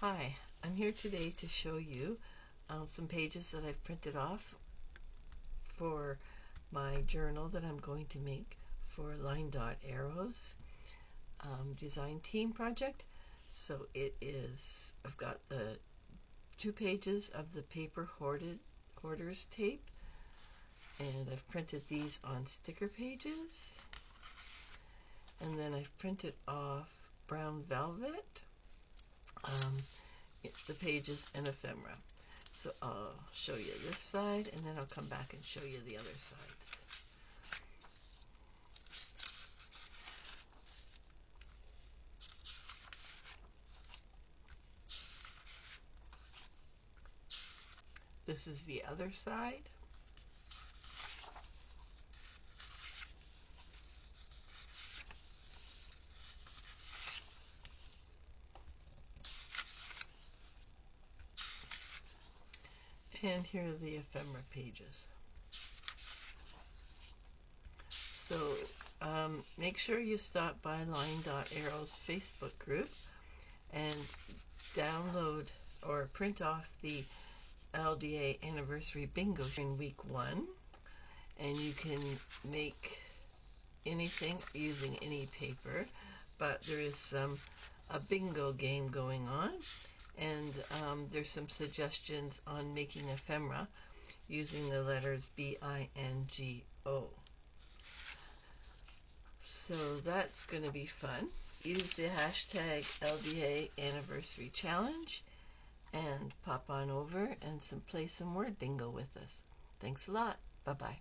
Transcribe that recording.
Hi, I'm here today to show you some pages that I've printed off for my journal that I'm going to make for LineDotArrow's design team project. So I've got the 2 pages of the paper hoarders tape, and I've printed these on sticker pages, and then I've printed off brown velvet, the pages and ephemera. So I'll show you this side, and then I'll come back and show you the other sides. This is the other side. And here are the ephemera pages. So make sure you stop by LineDotArrow's Facebook group and download or print off the LDA anniversary bingo in week 1, and you can make anything using any paper, but there is a bingo game going on, and there's some suggestions on making ephemera using the letters BINGO. So that's going to be fun. Use the hashtag LDA anniversary challenge and pop on over and play some word bingo with us. Thanks a lot. Bye-bye.